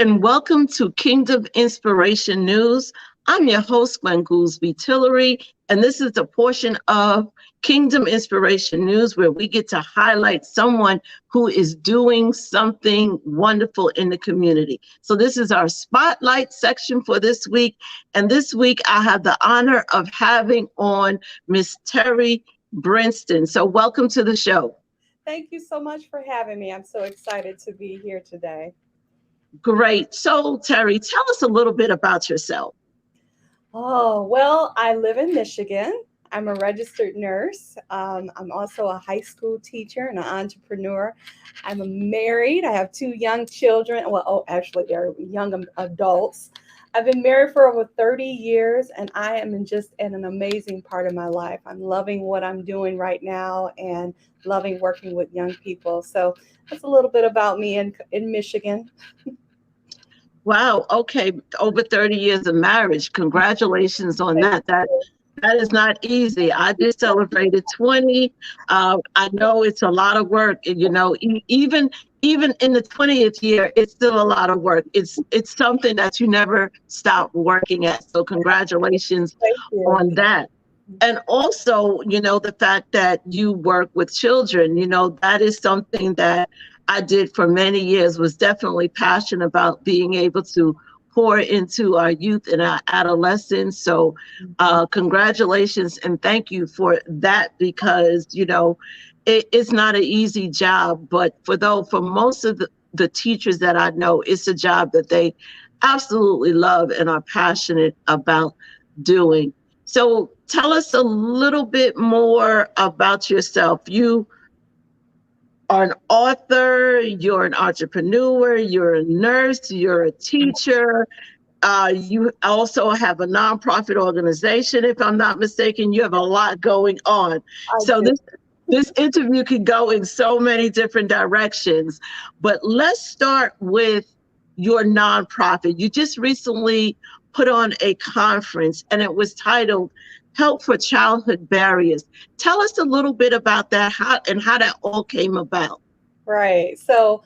and welcome to Kingdom Inspiration News. I'm your host, Glenn Goolsby Tillery, and this is a portion of Kingdom Inspiration News where we get to highlight someone who is doing something wonderful in the community. So this is our spotlight section for this week, and this week I have the honor of having on Miss Terry Brinston. So welcome to the show. Thank you so much for having me. I'm so excited to be here today. Great. So, Terry, tell us a little bit about yourself. Oh, well, I live in Michigan. I'm a registered nurse. I'm also a high school teacher and an entrepreneur. I'm married. I have two young children. Well, actually, they're young adults. I've been married for over 30 years, and I am just in an amazing part of my life. I'm loving what I'm doing right now and loving working with young people. So that's a little bit about me in Michigan. Wow. Okay. Over 30 years of marriage. Congratulations on that. That is not easy. I just celebrated 20. I know it's a lot of work. And, even in the 20th year, it's still a lot of work. It's something that you never stop working at. So congratulations Thank you. on that. And also, the fact that you work with children, that is something that I did for many years, was definitely passionate about being able to pour into our youth and our adolescents. So congratulations and thank you for that, because, it's not an easy job, but for most of the teachers that I know, it's a job that they absolutely love and are passionate about doing. So tell us a little bit more about yourself. You are an author, you're an entrepreneur, you're a nurse, you're a teacher. You also have a nonprofit organization, if I'm not mistaken. You have a lot going on. I So do. this interview could go in so many different directions. But let's start with your nonprofit. You just recently put on a conference, and it was titled Help for Childhood Barriers. Tell us a little bit about that, how that all came about. Right. So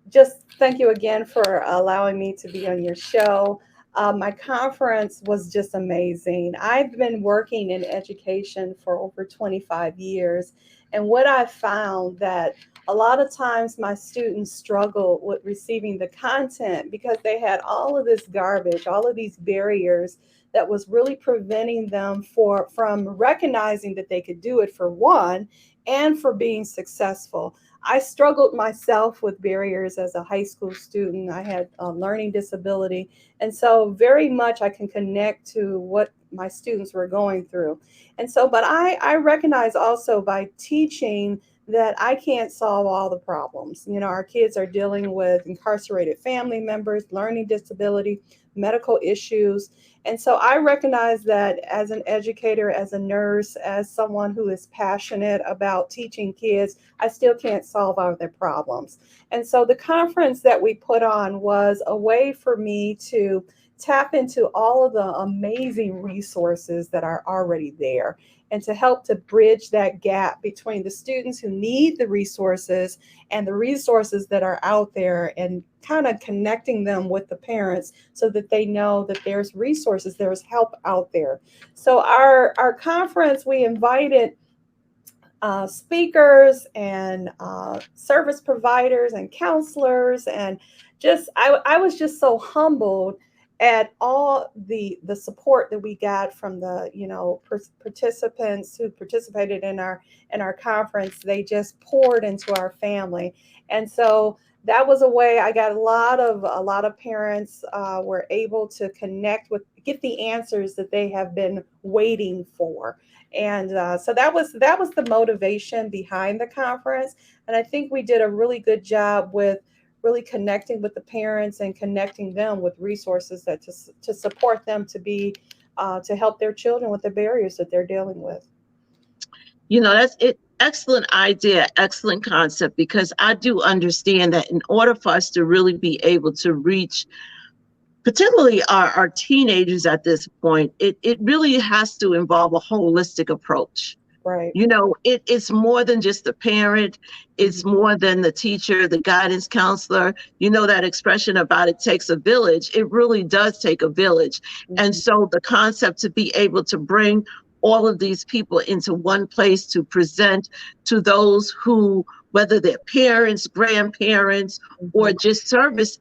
just thank you again for allowing me to be on your show. My conference was just amazing. I've been working in education for over 25 years. And what I found that a lot of times my students struggle with receiving the content because they had all of this garbage, all of these barriers that was really preventing them from recognizing that they could do it, for one, and for being successful. I struggled myself with barriers as a high school student. I had a learning disability. And so, very much, I can connect to what my students were going through. And so, but I recognize also by teaching that I can't solve all the problems. Our kids are dealing with incarcerated family members, learning disability, medical issues. And so I recognize that as an educator, as a nurse, as someone who is passionate about teaching kids, I still can't solve all their problems. And so the conference that we put on was a way for me to tap into all of the amazing resources that are already there, and to help to bridge that gap between the students who need the resources and the resources that are out there, and kind of connecting them with the parents so that they know that there's resources, there's help out there. So our conference, we invited speakers and service providers and counselors, and I was just so humbled at all the support that we got from the participants who participated in our conference. They just poured into our family, and so that was a way I got a lot of parents were able to connect with, get the answers that they have been waiting for. And so that was the motivation behind the conference. And I think we did a really good job with really connecting with the parents and connecting them with resources that to support them to help their children with the barriers that they're dealing with. That's it. Excellent idea, excellent concept, because I do understand that in order for us to really be able to reach particularly our teenagers at this point, it really has to involve a holistic approach. Right. It's more than just the parent. It's more than the teacher, the guidance counselor. That expression about it takes a village. It really does take a village. And Mhm. so the concept to be able to bring all of these people into one place to present to those who, whether they're parents, grandparents, or Mhm. just service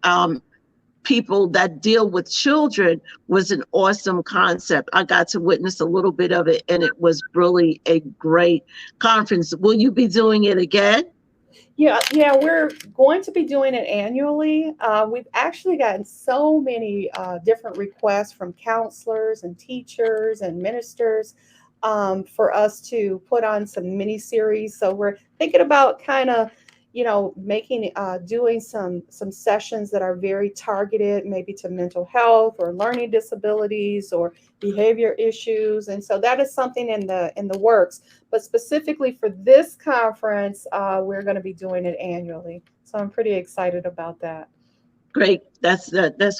people that deal with children, was an awesome concept. I got to witness a little bit of it, and it was really a great conference. Will you be doing it again? Yeah, we're going to be doing it annually. We've actually gotten so many different requests from counselors and teachers and ministers for us to put on some mini series. So we're thinking about kind of, making doing some sessions that are very targeted, maybe to mental health or learning disabilities or behavior issues. And so that is something in the works. But specifically for this conference, we're going to be doing it annually. So I'm pretty excited about that. Great. That's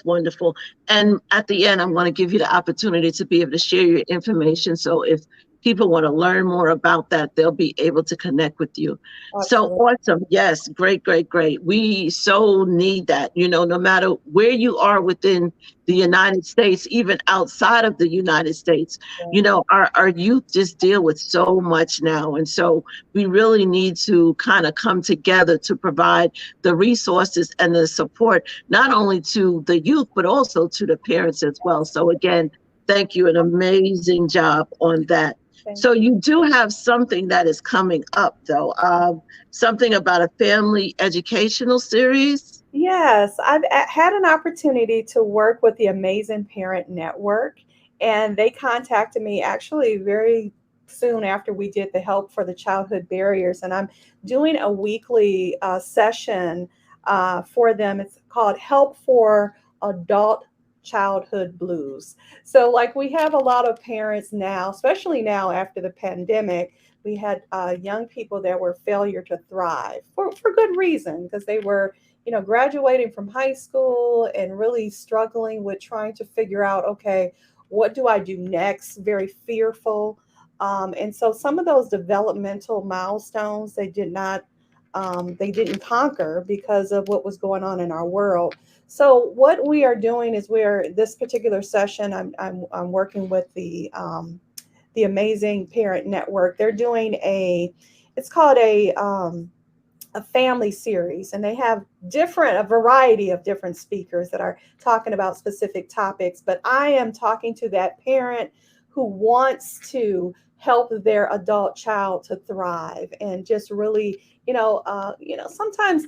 wonderful. And at the end, I'm going to give you the opportunity to be able to share your information. So if people want to learn more about that, they'll be able to connect with you. So Absolutely. awesome. Yes. Great, great, great. We so need that, no matter where you are within the United States, even outside of the United States, our youth just deal with so much now. And so we really need to kind of come together to provide the resources and the support, not only to the youth, but also to the parents as well. So again, thank you. An amazing job on that. Thank So you. you do have something that is coming up, though, something about a family educational series. Yes, I've had an opportunity to work with the Amazing Parent Network, and they contacted me actually very soon after we did the Help for the Childhood Barriers. And I'm doing a weekly session for them. It's called Help for Adult Childhood Blues. So, like, we have a lot of parents now, especially now after the pandemic. We had young people that were failure to thrive for good reason, because they were graduating from high school and really struggling with trying to figure out, okay, what do I do next? Very fearful. And so some of those developmental milestones they didn't conquer because of what was going on in our world. So what we are doing is this particular session, I'm working with the Amazing Parent Network. They're doing it's called a family series, and they have a variety of different speakers that are talking about specific topics. But I am talking to that parent who wants to help their adult child to thrive, and just really, sometimes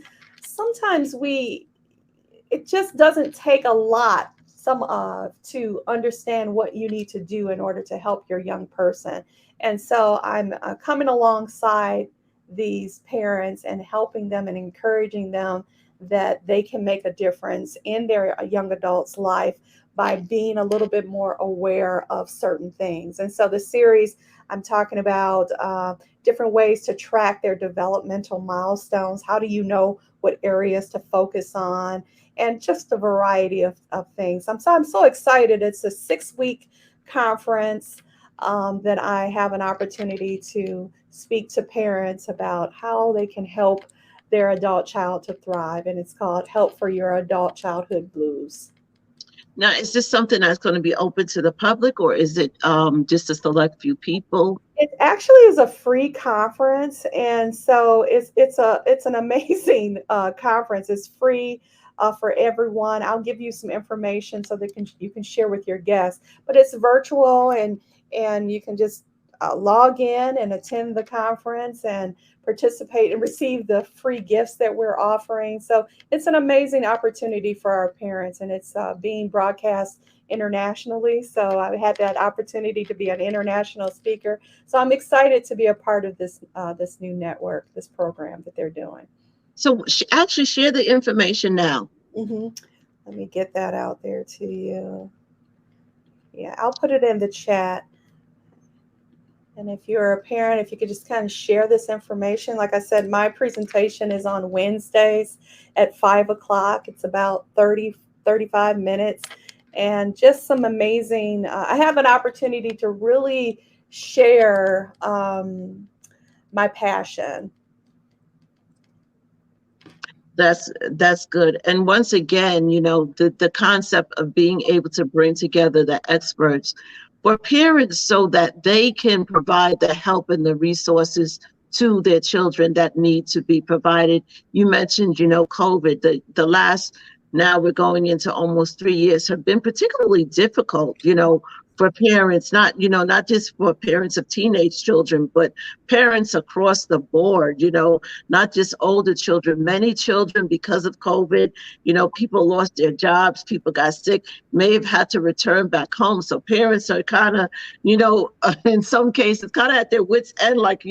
it just doesn't take a lot to understand what you need to do in order to help your young person. And so I'm coming alongside these parents and helping them and encouraging them that they can make a difference in their young adult's life by being a little bit more aware of certain things. And so the series, I'm talking about different ways to track their developmental milestones. How do you know what areas to focus on? And just a variety of things. I'm so excited. It's a 6-week conference that I have an opportunity to speak to parents about how they can help their adult child to thrive. And it's called Help for Your Adult Childhood Blues. Now, is this something that's going to be open to the public, or is it just a select few people? It actually is a free conference, and so it's an amazing conference. It's free for everyone. I'll give you some information so that you can share with your guests. But it's virtual, and you can just log in and attend the conference and participate and receive the free gifts that we're offering. So it's an amazing opportunity for our parents, and it's being broadcast internationally. So I've had that opportunity to be an international speaker. So I'm excited to be a part of this new network, this program that they're doing. So actually share the information now. hmm Let me get that out there to you. Yeah, I'll put it in the chat. And if you're a parent, if you could just kind of share this information. Like I said, my presentation is on Wednesdays at 5 o'clock. It's about 35 minutes. And just some amazing, I have an opportunity to really share my passion. That's good. And once again, the concept of being able to bring together the experts for parents so that they can provide the help and the resources to their children that need to be provided. You mentioned, COVID, the last, now we're going into almost 3 years, have been particularly difficult, for parents, not just for parents of teenage children, but parents across the board, not just older children, many children, because of COVID, people lost their jobs, people got sick, may have had to return back home. So parents are kind of, in some cases, kind of at their wits' end, like,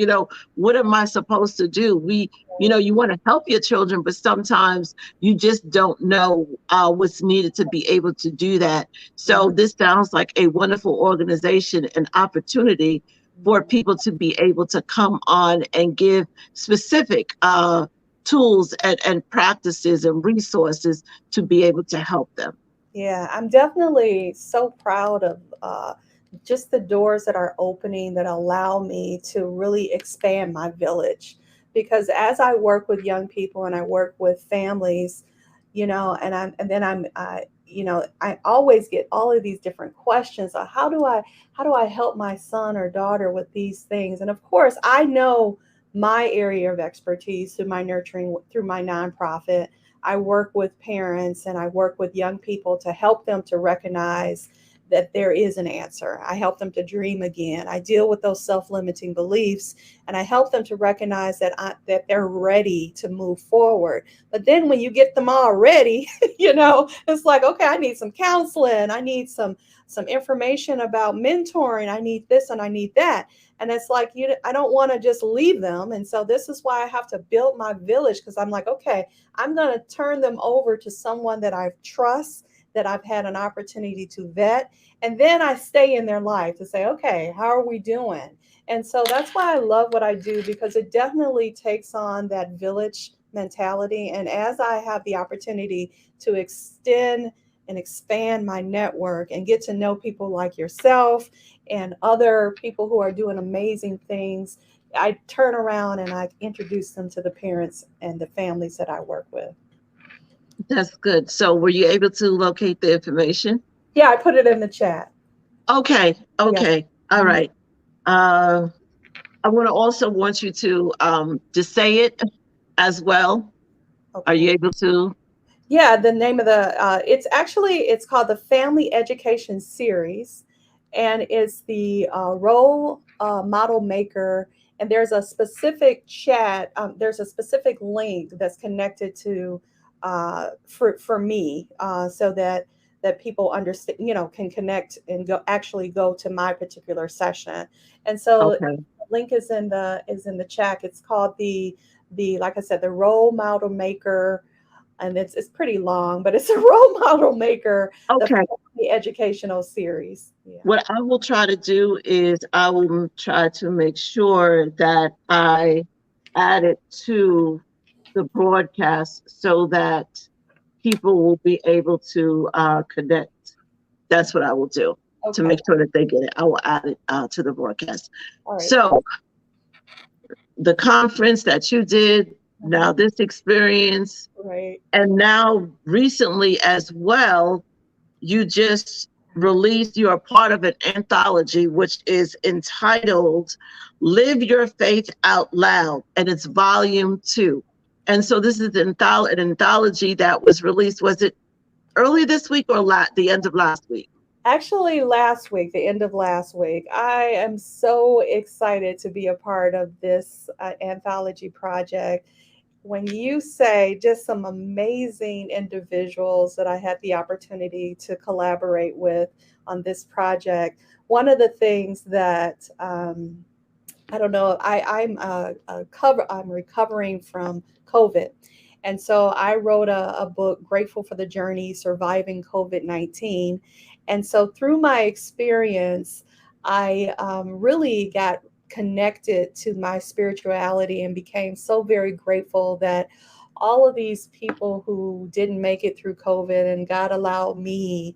what am I supposed to do? You want to help your children, but sometimes you just don't know what's needed to be able to do that. So this sounds like a wonderful organization and opportunity for people to be able to come on and give specific tools and practices and resources to be able to help them. Yeah, I'm definitely so proud of just the doors that are opening that allow me to really expand my village. Because as I work with young people and I work with families, I always get all of these different questions. How do I help my son or daughter with these things? And of course, I know my area of expertise through my nurturing, through my nonprofit. I work with parents and I work with young people to help them to recognize that there is an answer. I help them to dream again. I deal with those self-limiting beliefs and I help them to recognize that they're ready to move forward. But then when you get them all ready, it's like, okay, I need some counseling. I need some information about mentoring. I need this and I need that. And it's like, I don't want to just leave them. And so this is why I have to build my village, because I'm like, okay, I'm going to turn them over to someone that I trust, that I've had an opportunity to vet. And then I stay in their life to say, okay, how are we doing? And so that's why I love what I do, because it definitely takes on that village mentality. And as I have the opportunity to extend and expand my network and get to know people like yourself and other people who are doing amazing things, I turn around and I introduce them to the parents and the families that I work with. That's good. So were you able to locate the information? Yeah, I put it in the chat. Okay. Yeah. All right. I want you to just say it as well. Okay. Are you able to? Yeah, the name of it's called the Family Education Series, and it's the role model maker. And there's a specific chat. There's a specific link that's connected to for me, so that people understand, can connect and go to my particular session. And so Okay. the link is in the chat. It's called the like I said, the role model maker, and it's pretty long, but it's a role model maker, the Okay. Family Educational Series. Yeah. What I will try to do is I will try to make sure that I add it to the broadcast so that people will be able to connect. That's what I will do to Okay. make sure that they get it. I will add it to the broadcast. All right. So the conference that you did, now this experience, Right. and now recently as well, you just released, you're a part of an anthology which is entitled Live Your Faith Out Loud, and it's volume 2. And so this is an anthology that was released, was it early this week or the end of last week? Actually, last week, the end of last week. I am so excited to be a part of this anthology project. When you say just some amazing individuals that I had the opportunity to collaborate with on this project, one of the things that I don't know, I'm recovering from COVID. And so I wrote a book, Grateful for the Journey, Surviving COVID-19. And so through my experience, I really got connected to my spirituality and became so very grateful that all of these people who didn't make it through COVID, and God allowed me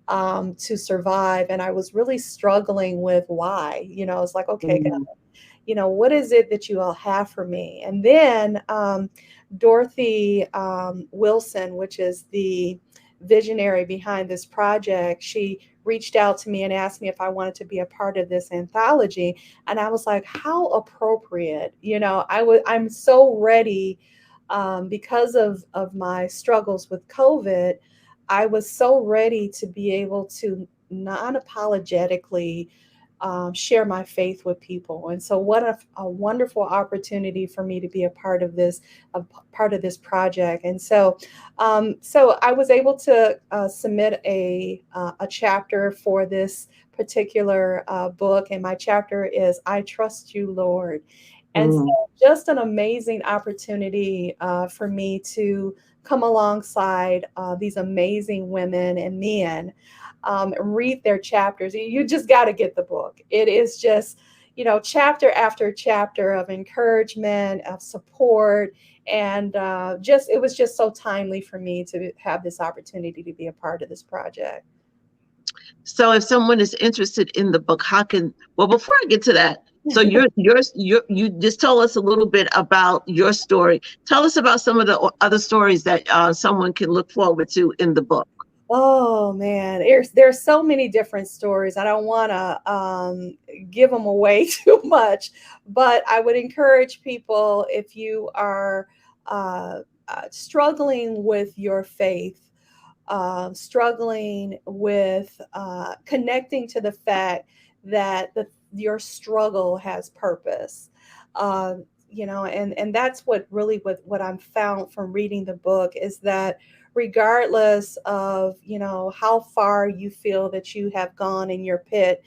to survive. And I was really struggling with why. It's like, okay, God, Mm, what is it that you all have for me? And then Dorothy Wilson, which is the visionary behind this project, she reached out to me and asked me if I wanted to be a part of this anthology. And I was like, how appropriate. I'm so ready, because of my struggles with COVID. I was so ready to be able to non-apologetically share my faith with people. And so, what a wonderful opportunity for me to be a part of this project. And so I was able to submit a chapter for this particular book, and my chapter is "I Trust You, Lord." And so, mm. just an amazing opportunity for me to come alongside these amazing women and men, read their chapters. You just got to get the book. It is just, chapter after chapter of encouragement, of support, and it was just so timely for me to have this opportunity to be a part of this project. So if someone is interested in the book, well, before I get to that, so you just tell us a little bit about your story. Tell us about some of the other stories that someone can look forward to in the book. Oh man, there's so many different stories. I don't want to give them away too much, but I would encourage people, if you are struggling with your faith, struggling with connecting to the fact that your struggle has purpose. Uh, and that's what I'm found from reading the book, is that regardless of how far you feel that you have gone in your pit,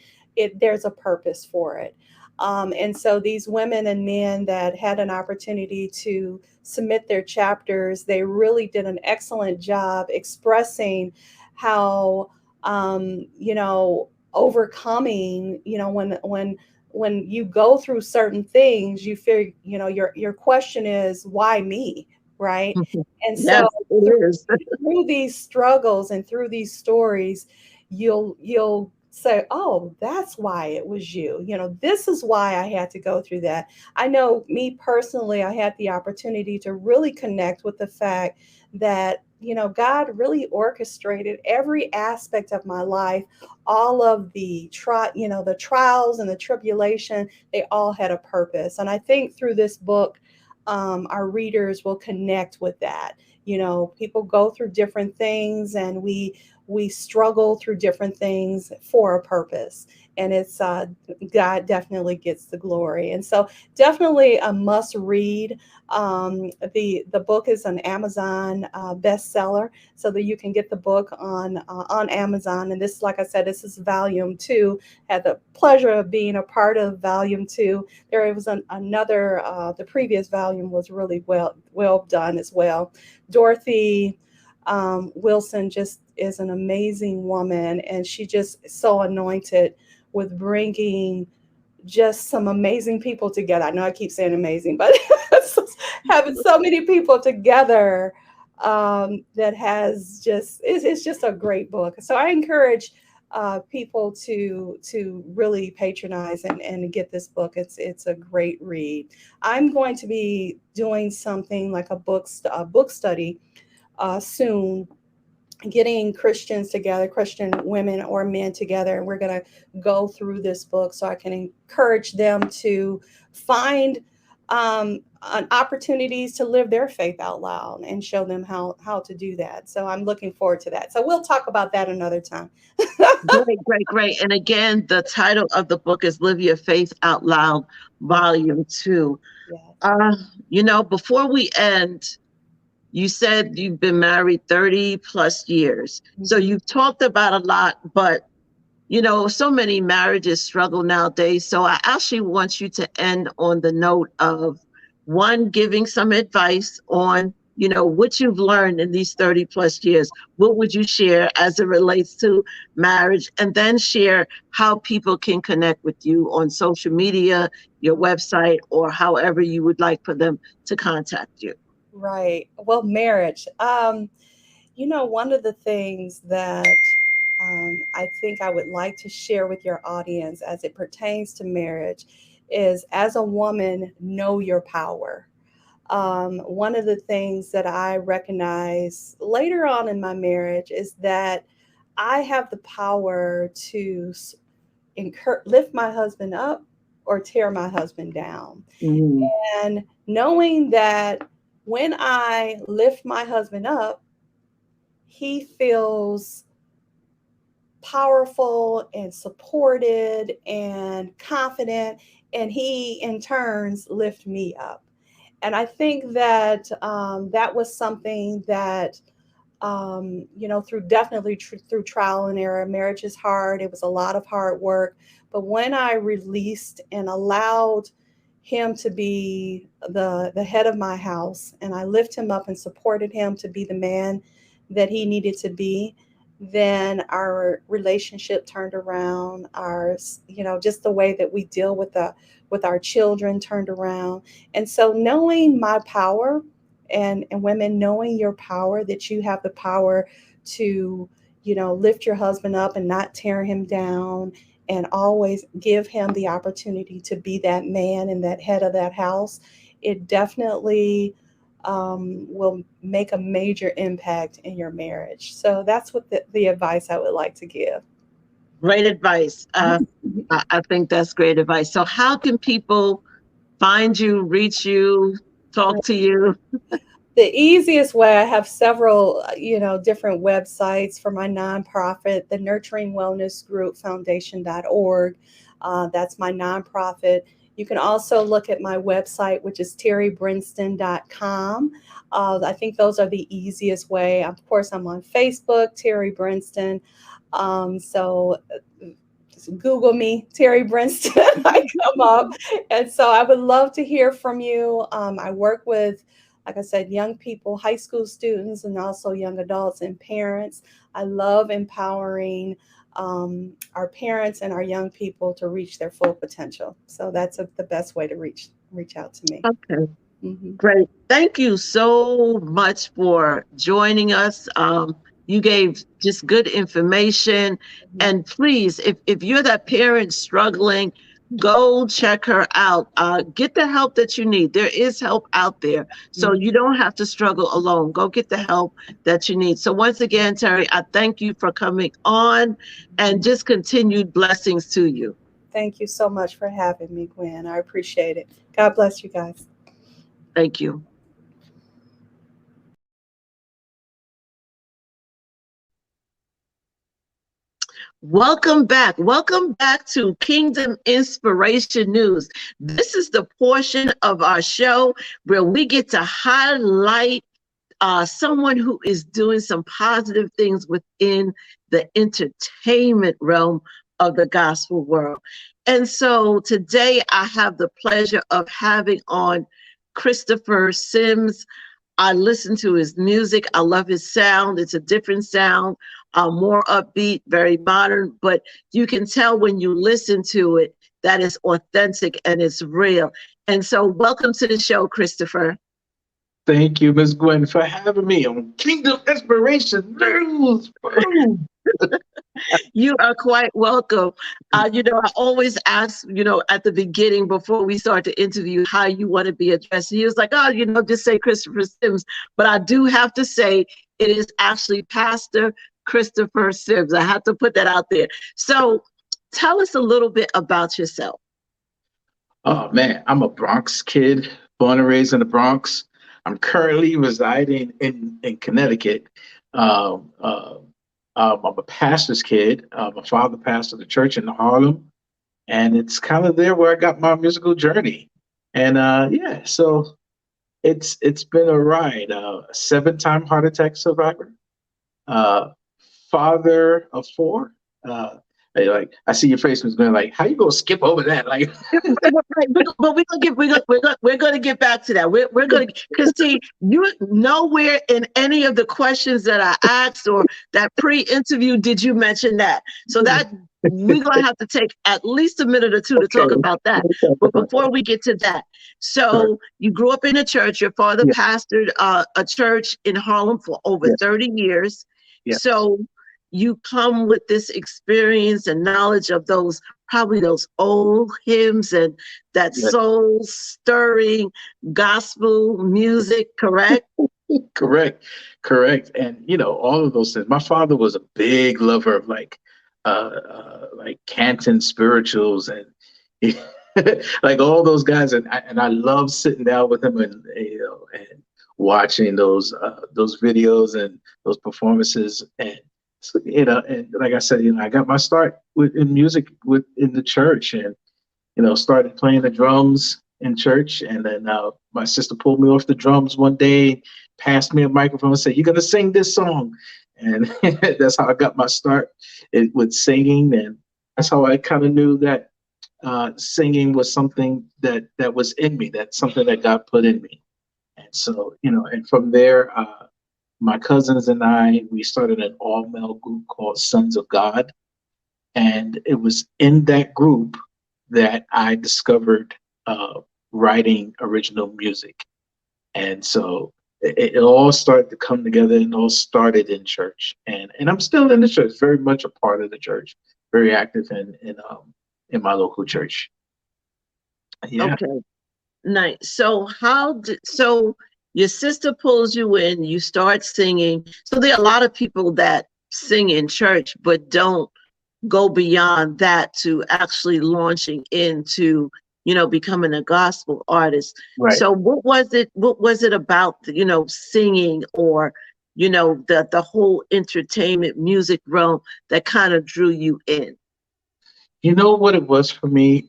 there's a purpose for it. And so these women and men that had an opportunity to submit their chapters, they really did an excellent job expressing how, overcoming, when you go through certain things, you feel, your question is, why me? Right. And so Yes, it is. through these struggles and through these stories, you'll say, oh, that's why it was you. This is why I had to go through that. I know, me personally, I had the opportunity to really connect with the fact that God really orchestrated every aspect of my life. All of the trials and the tribulation, they all had a purpose. And I think through this book, our readers will connect with that. People go through different things, and we struggle through different things for a purpose. And it's God definitely gets the glory. And so, definitely a must read. The book is an Amazon bestseller, so that you can get the book on Amazon. And this, like I said, this is volume 2. Had the pleasure of being a part of volume 2. There was another. The previous volume was really well done as well. Dorothy Wilson just is an amazing woman, and she just is so anointed with bringing just some amazing people together. I know I keep saying amazing, but having so many people together, that has just it's just a great book. So I encourage people to really patronize and get this book. It's a great read. I'm going to be doing something like a book study soon, getting Christians together, Christian women or men together, and we're going to go through this book so I can encourage them to find opportunities to live their faith out loud and show them how to do that. So I'm looking forward to that. So we'll talk about that another time. Great, great, great. And again, the title of the book is Live Your Faith Out Loud, Volume 2. Yes. Before we end, you said you've been married 30 plus years. So you've talked about a lot, but so many marriages struggle nowadays. So I actually want you to end on the note of, one, giving some advice on, what you've learned in these 30 plus years. What would you share as it relates to marriage? And then share how people can connect with you on social media, your website, or however you would like for them to contact you. Right. Well, marriage. One of the things that I think I would like to share with your audience as it pertains to marriage is, as a woman, know your power. One of the things that I recognize later on in my marriage is that I have the power to lift my husband up or tear my husband down. Mm. And knowing that when I lift my husband up, he feels powerful and supported and confident, and he in turns lift me up. And I think that that was something that through through trial and error. Marriage is hard. It was a lot of hard work. But when I released and allowed him to be the head of my house, and I lifted him up and supported him to be the man that he needed to be, then our relationship turned around. Our, just the way that we deal with our children turned around. And so knowing my power, and women, knowing your power, that you have the power to, lift your husband up and not tear him down, and always give him the opportunity to be that man and that head of that house, it definitely will make a major impact in your marriage. So that's what the advice I would like to give. Great advice. I think that's great advice. So how can people find you, reach you, talk to you? The easiest way, I have several, different websites for my nonprofit, the Nurturing Wellness Group Foundation.org. That's my nonprofit. You can also look at my website, which is terrybrinston.com. I think those are the easiest way. Of course, I'm on Facebook, Terry Brinston. So just Google me, Terry Brinston. I come up. And so I would love to hear from you. I work with, like I said, young people, high school students, and also young adults and parents. I love empowering our parents and our young people to reach their full potential. So that's the best way to reach out to me. Okay. Mm-hmm. Great. Thank you so much for joining us. You gave just good information. Mm-hmm. And please, if you're that parent struggling, go check her out. Get the help that you need. There is help out there. So you don't have to struggle alone. Go get the help that you need. So once again, Terry, I thank you for coming on, and just continued blessings to you. Thank you so much for having me, Gwen. I appreciate it. God bless you guys. Thank you. Welcome back. Welcome back to Kingdom Inspiration News. This is the portion of our show where we get to highlight someone who is doing some positive things within the entertainment realm of the gospel world. And so today I have the pleasure of having on Christopher Sims. I listen to his music. I love his sound. It's a different sound, more upbeat, very modern, but you can tell when you listen to it that it's authentic and it's real. And so welcome to the show, Christopher. Thank you, Ms. Gwen, for having me on Kingdom Inspiration News. You are quite welcome. I always ask, at the beginning before we start the interview, how you want to be addressed. And he was like, just say Christopher Sims. But I do have to say it is actually Pastor Christopher Sims. I have to put that out there. So tell us a little bit about yourself. Oh, man, I'm a Bronx kid, born and raised in the Bronx. I'm currently residing in Connecticut. I'm a pastor's kid. My father pastored the church in Harlem, and it's kind of there where I got my musical journey. And so it's been a ride. 7-time heart attack survivor, father of 4. Like, I see your face was going like, how you gonna skip over that? Like, but we're gonna get back to that. We're gonna, because see, you nowhere in any of the questions that I asked or that pre-interview did you mention that. So that we're gonna have to take at least a minute or two to talk about that. But before we get to that, so you grew up in a church. Your father pastored a church in Harlem for over 30 years. Yeah. So you come with this experience and knowledge of those, probably those old hymns and that Yeah. soul stirring gospel music, correct? Correct, correct. And all of those things. My father was a big lover of like Canton spirituals and like all those guys. And I love sitting down with him and watching those videos and those performances. And so, and like I said, I got my start in music in the church, and started playing the drums in church. And then my sister pulled me off the drums one day, passed me a microphone, and said, "You're gonna sing this song," and that's how I got my start with singing. And that's how I kind of knew that singing was something that was in me, that's something that God put in me. And so, and from there, my cousins and we started an all-male group called Sons of God. And it was in that group that I discovered writing original music. And so it all started to come together, and all started in church. And I'm still in the church, very much a part of the church, very active in my local church. Yeah. Okay, nice. So so your sister pulls you in, you start singing. So there are a lot of people that sing in church, but don't go beyond that to actually launching into, becoming a gospel artist. Right. So what was it about, singing, or, the whole entertainment music realm that kind of drew you in? You know what it was for me?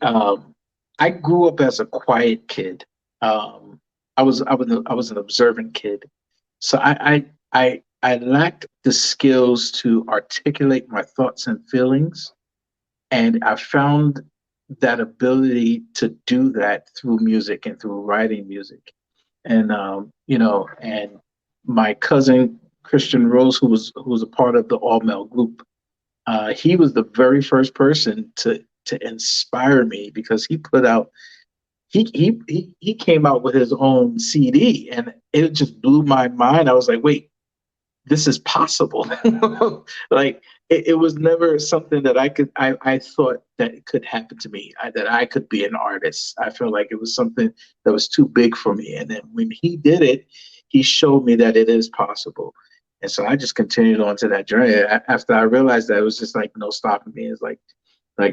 I grew up as a quiet kid. I was an observant kid, so I lacked the skills to articulate my thoughts and feelings, and I found that ability to do that through music and through writing music. And and my cousin Christian Rose, who was a part of the all male group, he was the very first person to inspire me, because he put out he came out with his own CD, and it just blew my mind. I was like, wait, this is possible. Like it was never something that I thought that it could happen to me, that I could be an artist. I felt like it was something that was too big for me. And then when he did it, he showed me that it is possible. And so I just continued on to that journey. After I realized that, it was just like no stopping me. It's like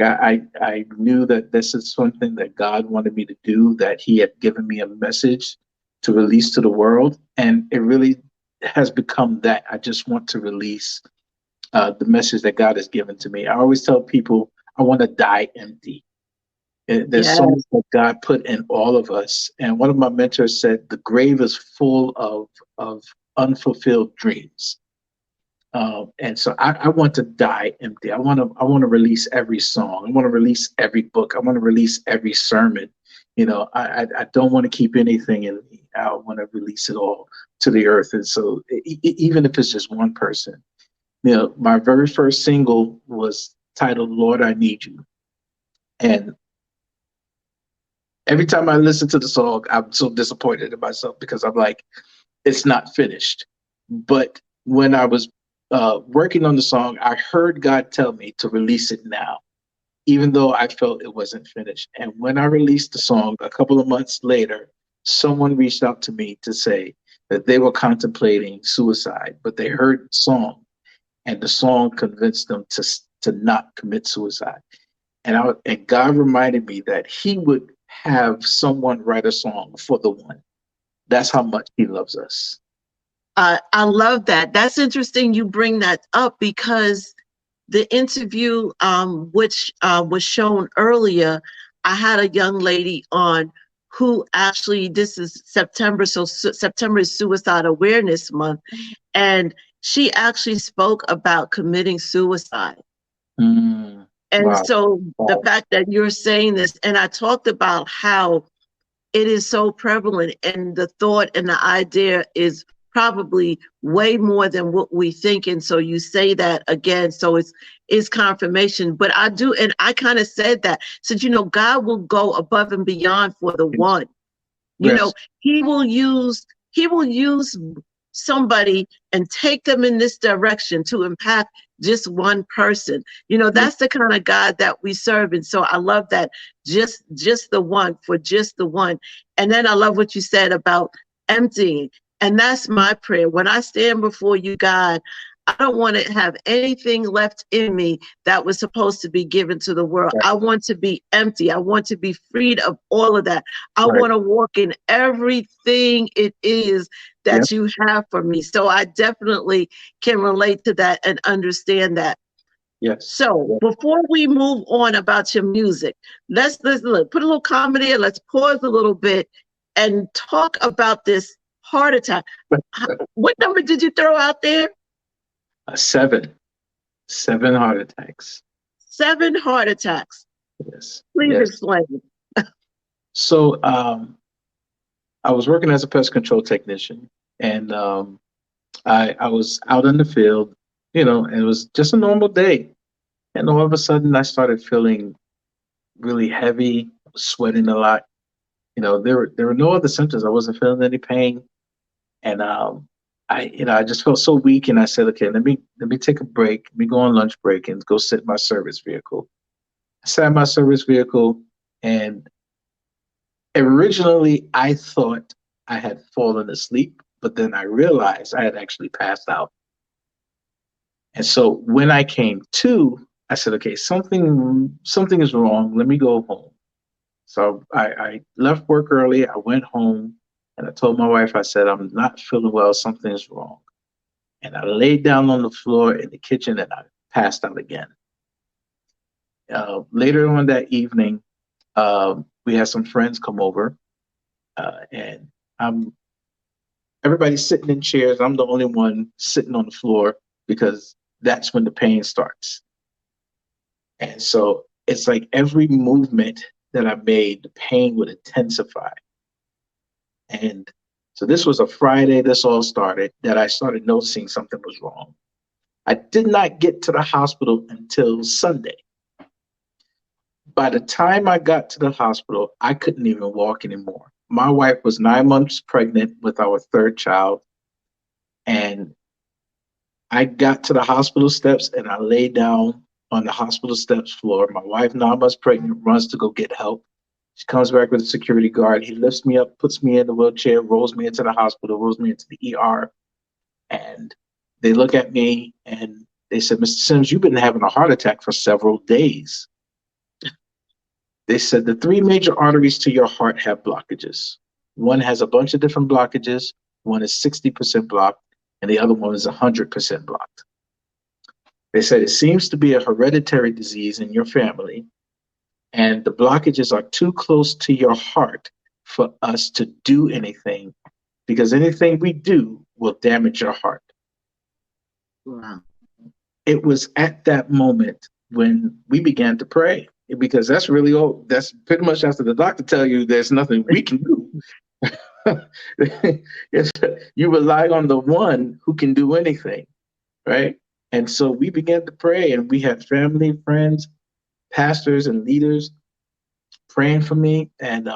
I knew that this is something that God wanted me to do, that he had given me a message to release to the world. And it really has become that. I just want to release the message that God has given to me. I always tell people I want to die empty. There's so much that God put in all of us. And one of my mentors said, the grave is full of unfulfilled dreams. And so I want to die empty. I want to release every song. I want to release every book. I want to release every sermon. I don't want to keep anything in me. I want to release it all to the earth. And so even if it's just one person, my very first single was titled "Lord, I Need You." And every time I listen to the song, I'm so disappointed in myself, because I'm like, it's not finished. But when I was working on the song, I heard God tell me to release it now, even though I felt it wasn't finished. And when I released the song, a couple of months later, someone reached out to me to say that they were contemplating suicide, but they heard the song, and the song convinced them to not commit suicide. And God reminded me that he would have someone write a song for the one. That's how much he loves us. I love that. That's interesting you bring that up, because the interview, which was shown earlier, I had a young lady on who actually, this is September, so September is Suicide Awareness Month, and she actually spoke about committing suicide. And Wow. so the fact that you're saying this, and I talked about how it is so prevalent, and the thought and the idea is probably way more than what we think. And so you say that again, so it's confirmation. But I do, and I kind of said that, said, God will go above and beyond for the one. Yes. He will use somebody and take them in this direction to impact just one person. You know, that's the kind of God that we serve. And so I love that, just the one, for just the one. And then I love what you said about emptying. And that's my prayer. When I stand before you, God, I don't want to have anything left in me that was supposed to be given to the world. I want to be empty. I want to be freed of all of that. I want to walk in everything it is that you have for me. So I definitely can relate to that and understand that. Yes. So before we move on about your music, let's look, put a little comedy in. Let's pause a little bit and talk about this heart attack. What number did you throw out there? 7 heart attacks. 7 heart attacks. Yes. Please explain. So I was working as a pest control technician, and I was out in the field, you know, and it was just a normal day. And all of a sudden I started feeling really heavy, sweating a lot. You know, there were no other symptoms. I wasn't feeling any pain. And I just felt so weak, and I said, okay, let me take a break. Let me go on lunch break and go sit in my service vehicle. I sat in my service vehicle, and originally I thought I had fallen asleep, but then I realized I had actually passed out. And so when I came to, I said, okay, something is wrong. Let me go home. So I left work early. I went home. And I told my wife, I said, I'm not feeling well. Something's wrong. And I laid down on the floor in the kitchen and I passed out again. Later on that evening, we had some friends come over, and everybody's sitting in chairs. I'm the only one sitting on the floor because that's when the pain starts. And so it's like every movement that I made, the pain would intensify. And so this was a Friday, this all started, that I started noticing something was wrong. I did not get to the hospital until Sunday. By the time I got to the hospital, I couldn't even walk anymore. My wife was 9 months pregnant with our 3rd child. And I got to the hospital steps and I laid down on the hospital steps floor. My wife, 9 months pregnant, runs to go get help. She comes back with a security guard. He lifts me up, puts me in the wheelchair, rolls me into the hospital, rolls me into the ER. And they look at me and they said, Mr. Sims, you've been having a heart attack for several days. They said the 3 major arteries to your heart have blockages. One has a bunch of different blockages. One is 60% blocked, and the other one is 100% blocked. They said it seems to be a hereditary disease in your family, and the blockages are too close to your heart for us to do anything, because anything we do will damage your heart. Wow. It was at that moment when we began to pray, because that's really all. That's pretty much after the doctor tell you there's nothing we can do. You rely on the one who can do anything, right? And so we began to pray, and we had family, friends, pastors, and leaders praying for me. And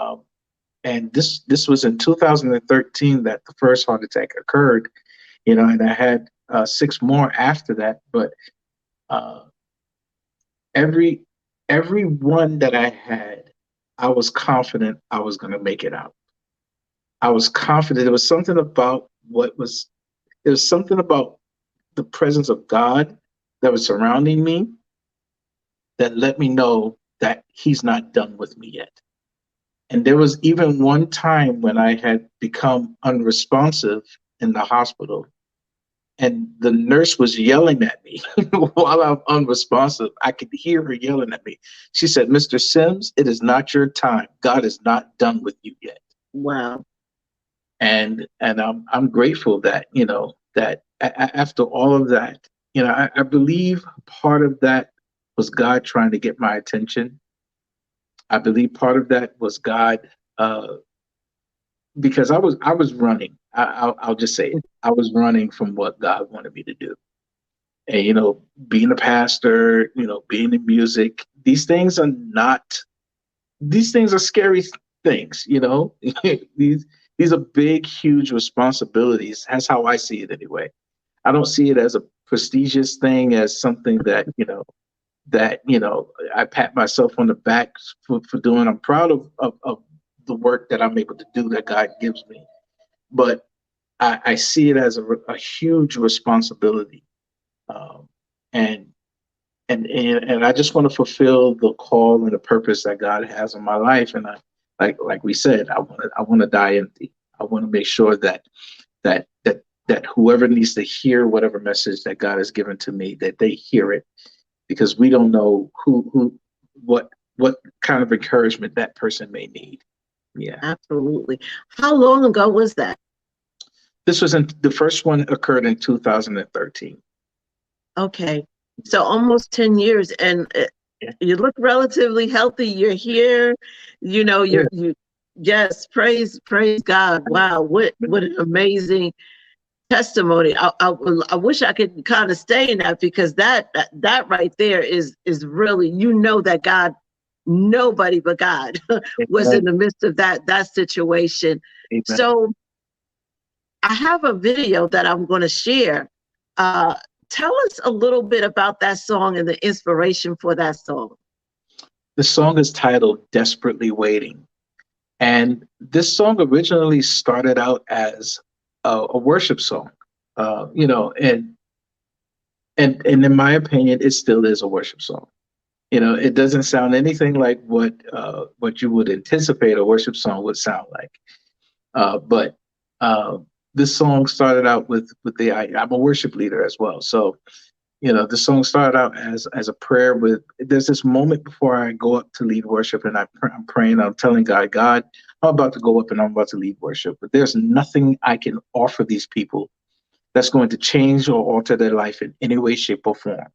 this was in 2013 that the first heart attack occurred, you know, and I had 6 more after that. But every one that I had, I was confident I was going to make it out. I was confident. There was something about the presence of God that was surrounding me that let me know that he's not done with me yet. And there was even one time when I had become unresponsive in the hospital, and the nurse was yelling at me while I'm unresponsive. I could hear her yelling at me. She said, Mr. Sims, it is not your time. God is not done with you yet. Wow. And I'm grateful that, you know, that after all of that, you know, I believe part of that was God trying to get my attention. I believe part of that was God, because I was running. I'll just say it. I was running from what God wanted me to do. And, you know, being a pastor, you know, being in music, these things are scary things, you know. these these are big, huge responsibilities. That's how I see it anyway. I don't see it as a prestigious thing, as something that, I pat myself on the back for doing. I'm proud of the work that I'm able to do that God gives me. But I see it as a huge responsibility. And I just want to fulfill the call and the purpose that God has in my life. And like we said, I want to die empty. I want to make sure that whoever needs to hear whatever message that God has given to me, that they hear it, because we don't know what kind of encouragement that person may need. Yeah, Absolutely. How long ago was that? this was the first one occurred in 2013. Okay. So almost 10 years, and Yeah. you look relatively healthy. You're here, yes, praise God. Wow. What an amazing testimony. I wish I could kind of stay in that, because that right there is really, that God, nobody but God was in the midst of that situation. Amen. So I have a video that I'm going to share. Tell us a little bit about that song and the inspiration for that song. The song is titled Desperately Waiting. And this song originally started out as a worship song, and in my opinion, it still is a worship song. It doesn't sound anything like what you would anticipate a worship song would sound like. But this song started out with I'm a worship leader as well. So, the song started out as a prayer there's this moment before I go up to lead worship, and I'm praying, I'm telling God, I'm about to go up and I'm about to lead worship, but there's nothing I can offer these people that's going to change or alter their life in any way, shape, or form.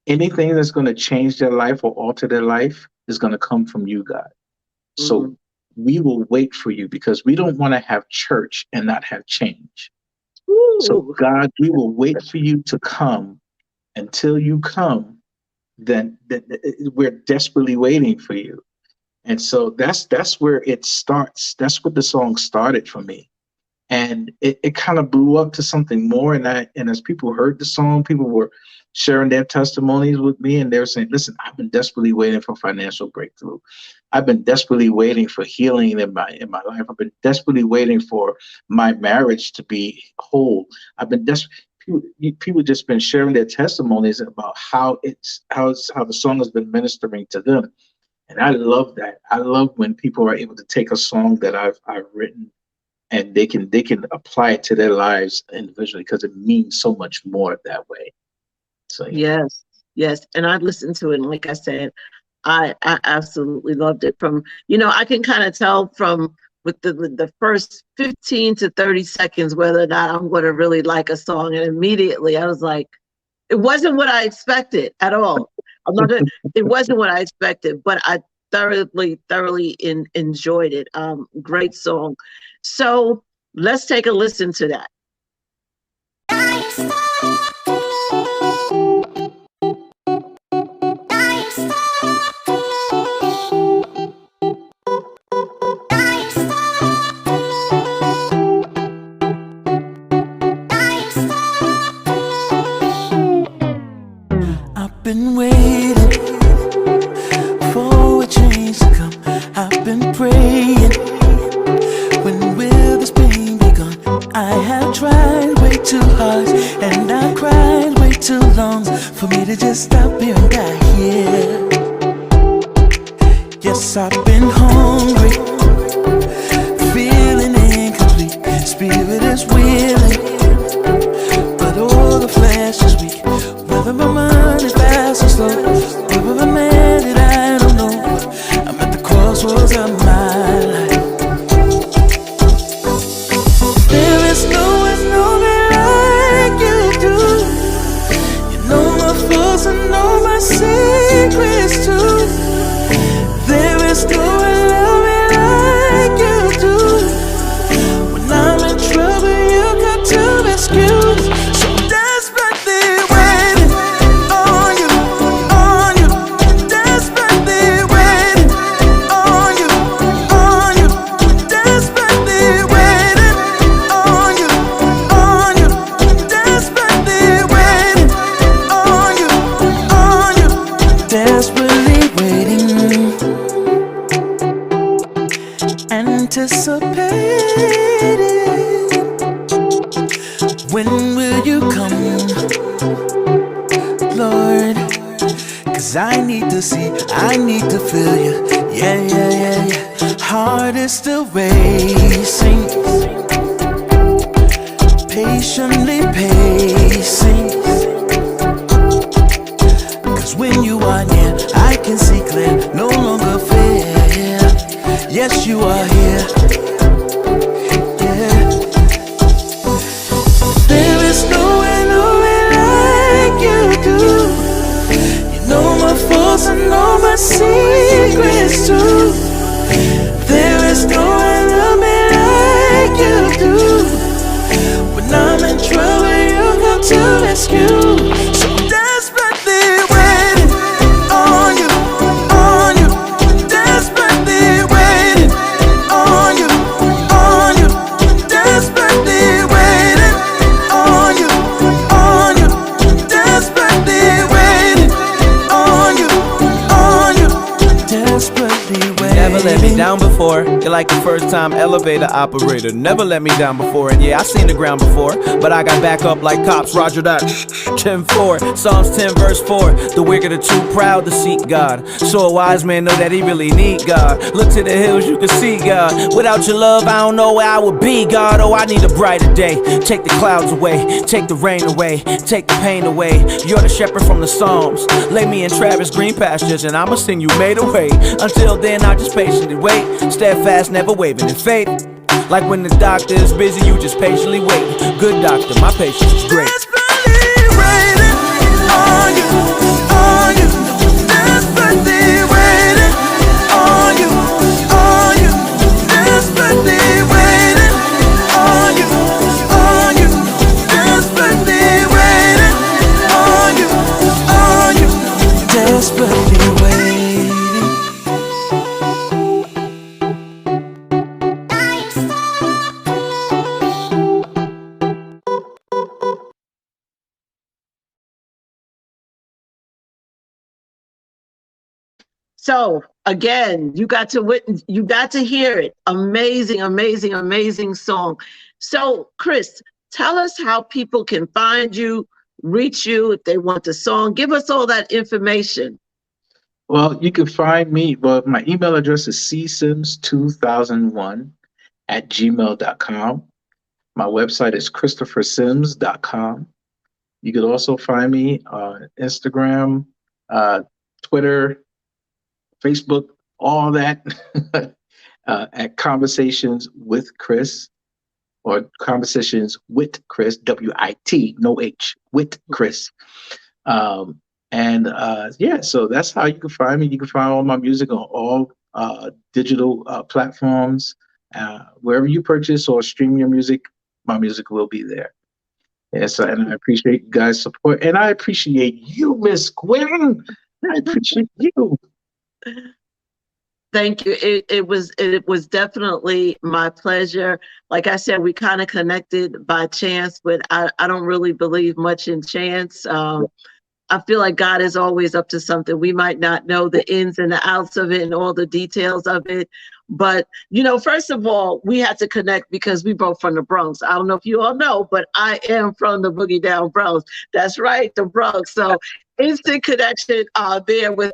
Anything that's going to change their life or alter their life is going to come from you, God. So we will wait for you, because we don't want to have church and not have change. Ooh. So God, we will wait for you to come. Until you come, then we're desperately waiting for you. And so that's where it starts. That's what the song started for me. And it kind of blew up to something more. And as people heard the song, people were sharing their testimonies with me, and they were saying, listen, I've been desperately waiting for financial breakthrough. I've been desperately waiting for healing in my life. I've been desperately waiting for my marriage to be whole. I've been people just been sharing their testimonies about how the song has been ministering to them. And I love that. I love when people are able to take a song that I've written, and they can apply it to their lives individually, because it means so much more that way. So Yes. And I listened to it, and like I said, I absolutely loved it. From, I can kind of tell from with the first 15 to 30 seconds whether or not I'm going to really like a song. And immediately I was like, it wasn't what I expected at all. It wasn't what I expected, but I thoroughly enjoyed it. Great song. So let's take a listen to that. I've been waiting for a change to come. I've been praying, when will this pain be gone? I have tried way too hard, and I cried way too long for me to just stop here and die here. Yes, I've been hungry, feeling incomplete. Spirit is willing, but all the flesh is weak. Whether my mind is fast or slow, whether I'm mad that I don't know. I'm at the crossroads of my life. There is no one like you do. You know my flaws and know my secrets too. There is no one love me like you do. When I'm in trouble, you come to rescue. So desperately waiting on you, desperately waiting on you, desperately waiting. need to see, I need to feel you. Yeah, yeah, yeah, yeah. Heart is still racing, patiently pacing. Cause when you are near, I can see clear, no longer fear. Yes, you are here. Yeah. There is no one like you do. You know my faults and know my secrets too. There is no one love me like you do. When I'm in trouble, you come to rescue. So desperately waiting on you, on you. Desperately waiting on you, on you. Desperately waiting on you, on you. Desperately waiting on you, on you. Desperately waiting. Never let me down before. You're like the first time elevator operator. Never let me down before. And yeah, I seen the ground before, but I got back up like cops. Roger that. 10-4. Psalms 10 verse 4. The wicked are too proud to seek God. So a wise man know that he really need God. Look to the hills, you can see God. Without your love, I don't know where I would be, God. Oh, I need a brighter day. Take the clouds away, take the rain away, take the pain away. You're the shepherd from the Psalms. Lay me in Travis green pastures, and I'ma sing you made a way. Until then, I just patiently wait. Steadfast, never wavering in faith. Like when the doctor is busy, you just patiently wait. Good doctor, my patience is great. Desperately waiting on you, on you. Desperately waiting on you, on you. Desperately waiting on you, on you. Desperately waiting on you, on you. Desperately waiting. So again, you got to witness, you got to hear it. Amazing, amazing, amazing song. So Chris, tell us how people can find you, reach you if they want the song. Give us all that information. Well, you can find me. Well, my email address is csims2001@gmail.com. My website is christophersims.com. You can also find me on Instagram, Twitter, Facebook, all that at Conversations with Chris, or Conversations with Chris, WIT, no H, with Chris. Yeah, so that's how you can find me. You can find all my music on all digital platforms. Wherever you purchase or stream your music, my music will be there. Yes, and I appreciate you guys' support. And I appreciate you, Miss Gwen. I appreciate you. Thank you. It was definitely my pleasure. Like I said, we kind of connected by chance, but I don't really believe much in chance. I feel like God is always up to something. We might not know the ins and the outs of it and all the details of it. But, you know, first of all, we had to connect because we both from the Bronx. I don't know if you all know, but I am from the Boogie Down Bronx. That's right, the Bronx. So instant connection there with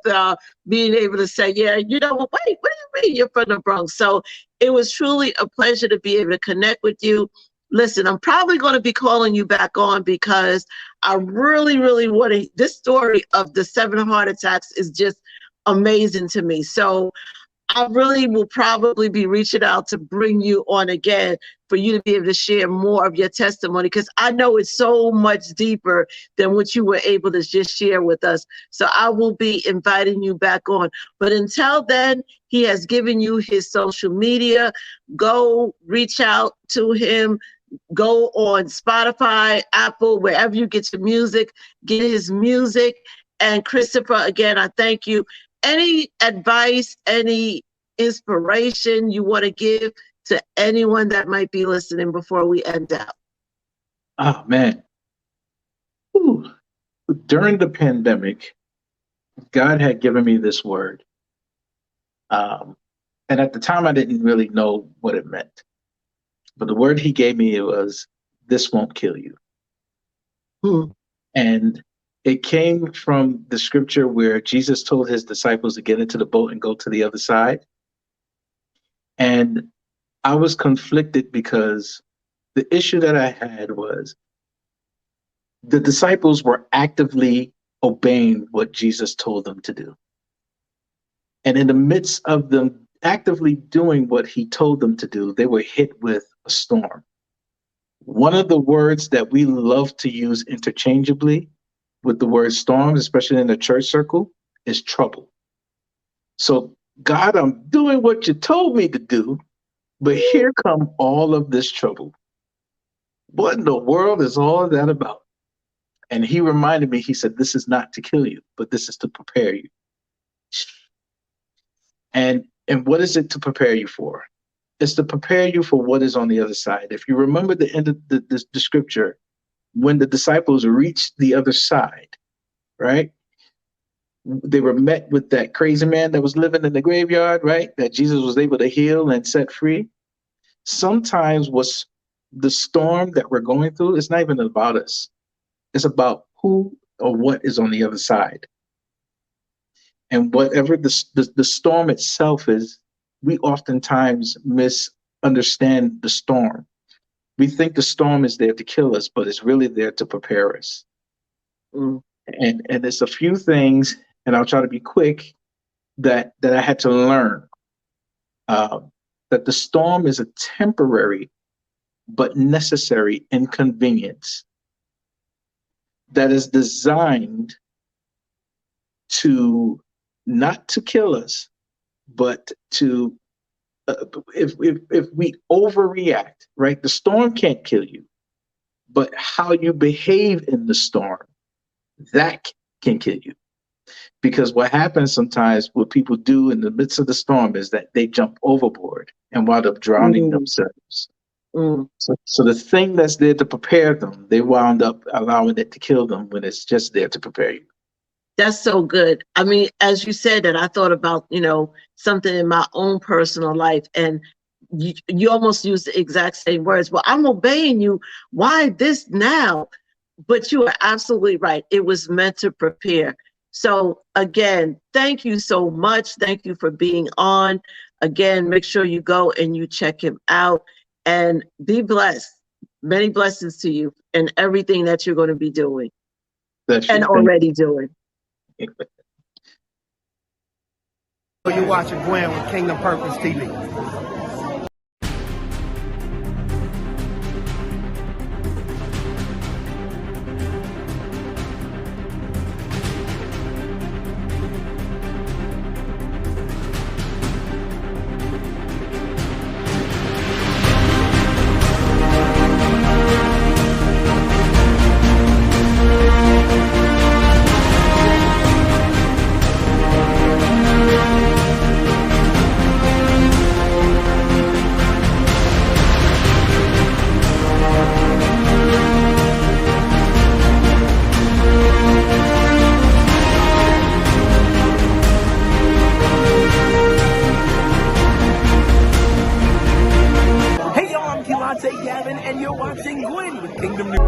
being able to say, yeah, you know, wait, what do you mean you're from the Bronx? So it was truly a pleasure to be able to connect with you. Listen, I'm probably going to be calling you back on because I really, really want to. This story of the 7 heart attacks is just amazing to me. So I really will probably be reaching out to bring you on again for you to be able to share more of your testimony, because I know it's so much deeper than what you were able to just share with us. So I will be inviting you back on. But until then, he has given you his social media. Go reach out to him. Go on Spotify, Apple, wherever you get your music, get his music. And Christopher, again, I thank you. Any advice, any inspiration you want to give to anyone that might be listening before we end out? Oh, man. Ooh. During the pandemic, God had given me this word. And at the time, I didn't really know what it meant. But the word he gave me was, this won't kill you. And It came from the scripture where Jesus told his disciples to get into the boat and go to the other side. And I was conflicted because the issue that I had was the disciples were actively obeying what Jesus told them to do. And in the midst of them actively doing what he told them to do, they were hit with a storm. One of the words that we love to use interchangeably with the word storm, especially in the church circle, is trouble. So, God, I'm doing what you told me to do, but here come all of this trouble. What in the world is all of that about? And he reminded me, he said, this is not to kill you, but this is to prepare you. And what is it to prepare you for? It's to prepare you for what is on the other side. If you remember the end of the scripture, when the disciples reached the other side, right? They were met with that crazy man that was living in the graveyard, right? That Jesus was able to heal and set free. Sometimes what's the storm that we're going through, it's not even about us. It's about who or what is on the other side. And whatever the storm itself is, we oftentimes misunderstand the storm. We think the storm is there to kill us, but it's really there to prepare us. And it's a few things, and I'll try to be quick, that I had to learn. That the storm is a temporary but necessary inconvenience that is designed to not to kill us, but to if we overreact, right? The storm can't kill you, but how you behave in the storm, that can kill you. Because what happens sometimes, what people do in the midst of the storm is that they jump overboard and wind up drowning themselves. So the thing that's there to prepare them, they wound up allowing it to kill them when it's just there to prepare you. That's so good. I mean, as you said that, I thought about, something in my own personal life, and you almost used the exact same words. Well, I'm obeying you. Why this now? But you are absolutely right. It was meant to prepare. So again, thank you so much. Thank you for being on. Again, make sure you go and you check him out and be blessed. Many blessings to you and everything that you're going to be doing and already doing. You're watching Gwen with Kingdom Purpose TV. Gavin, and you're watching Gwen with Kingdom News.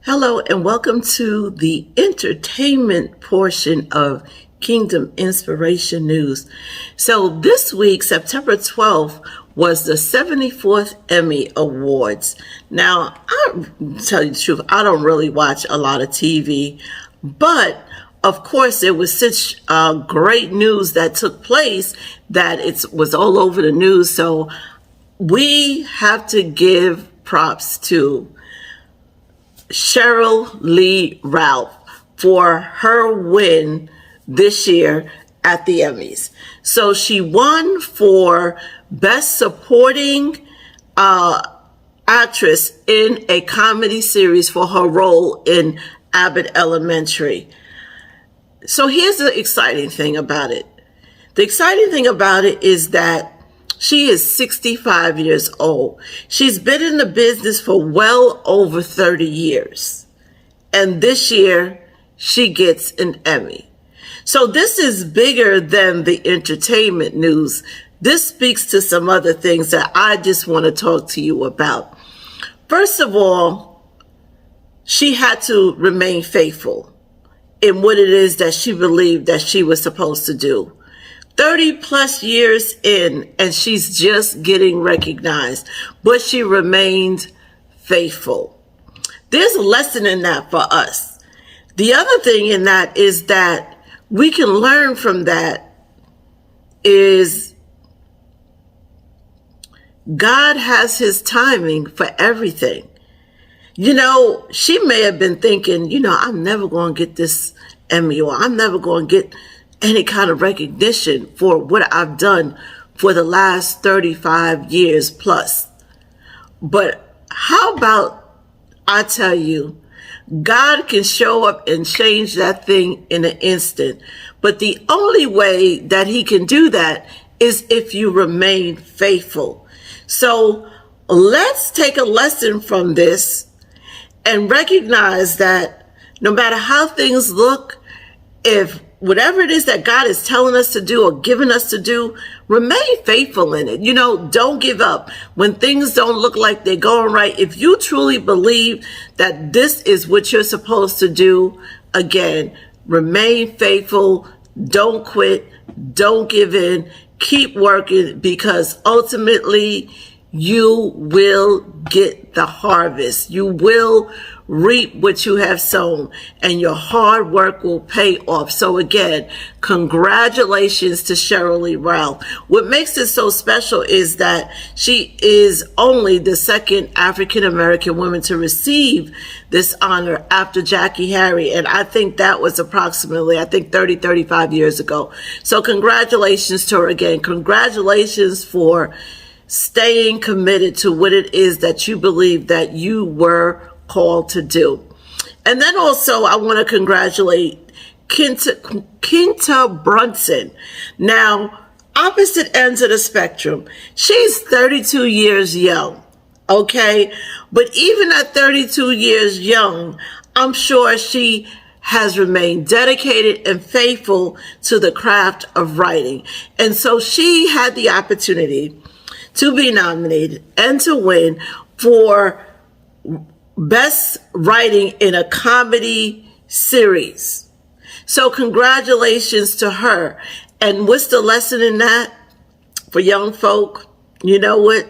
Hello, and welcome to the entertainment portion of Kingdom Inspiration News. So this week, September 12th, was the 74th Emmy Awards. Now, I'll tell you the truth, I don't really watch a lot of TV, but of course, it was such great news that took place that it was all over the news. So we have to give props to Sheryl Lee Ralph for her win this year at the Emmys. So she won for Best Supporting Actress in a Comedy Series for her role in Abbott Elementary. So here's the exciting thing about it. The exciting thing about it is that she is 65 years old. She's been in the business for well over 30 years. And this year, she gets an Emmy. So this is bigger than the entertainment news. This speaks to some other things that I just want to talk to you about. First of all, she had to remain faithful in what it is that she believed that she was supposed to do. 30 plus years in, and she's just getting recognized, but she remained faithful. There's a lesson in that for us. The other thing in that is that we can learn from that is God has his timing for everything. You know, she may have been thinking, you know, I'm never going to get this Emmy, or I'm never going to get any kind of recognition for what I've done for the last 35 years plus. But how about I tell you, God can show up and change that thing in an instant. But the only way that he can do that is if you remain faithful. So let's take a lesson from this and recognize that no matter how things look, if whatever it is that God is telling us to do or giving us to do, remain faithful in it. You know, don't give up when things don't look like they're going right. If you truly believe that this is what you're supposed to do, again, remain faithful. Don't quit. Don't give in. Keep working, because ultimately you will get the harvest. You will reap what you have sown, and your hard work will pay off. So again, congratulations to Sheryl Ralph. What makes it so special is that she is only the second African-American woman to receive this honor after Jackie Harry. And I think that was approximately, 35 years ago. So congratulations to her again. Congratulations for staying committed to what it is that you believe that you were called to do. And then also I want to congratulate Quinta Brunson. Now, opposite ends of the spectrum. She's 32 years young, okay? But even at 32 years young, I'm sure she has remained dedicated and faithful to the craft of writing. And so she had the opportunity to be nominated and to win for Best Writing in a Comedy Series. So congratulations to her. And what's the lesson in that for young folk? You know what?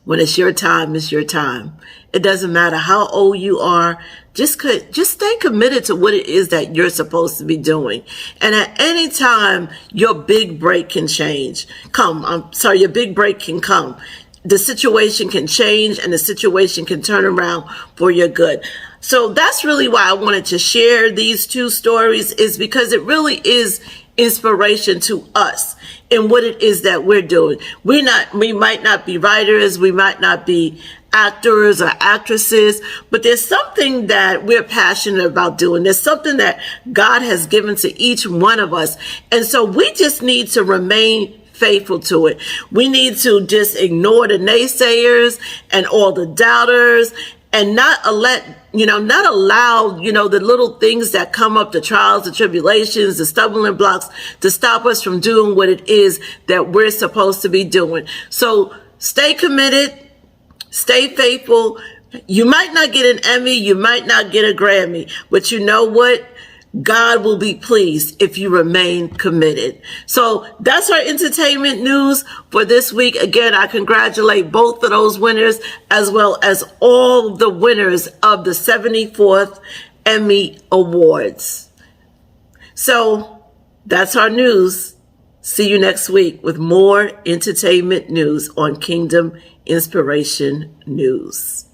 When it's your time, it's your time. It doesn't matter how old you are. Just stay committed to what it is that you're supposed to be doing. And at any time, your big break can your big break can come. The situation can change, and the situation can turn around for your good. So that's really why I wanted to share these two stories, is because it really is inspiration to us in what it is that we're doing. We might not be writers, we might not be actors or actresses, but there's something that we're passionate about doing. There's something that God has given to each one of us. And so we just need to remain faithful to it. We need to just ignore the naysayers and all the doubters, and not allow, the little things that come up, the trials, the tribulations, the stumbling blocks, to stop us from doing what it is that we're supposed to be doing. So stay committed, stay faithful. You might not get an Emmy, you might not get a Grammy, but you know what? God will be pleased if you remain committed. So that's our entertainment news for this week. Again, I congratulate both of those winners, as well as all the winners of the 74th Emmy Awards. So that's our news. See you next week with more entertainment news on Kingdom Inspiration News.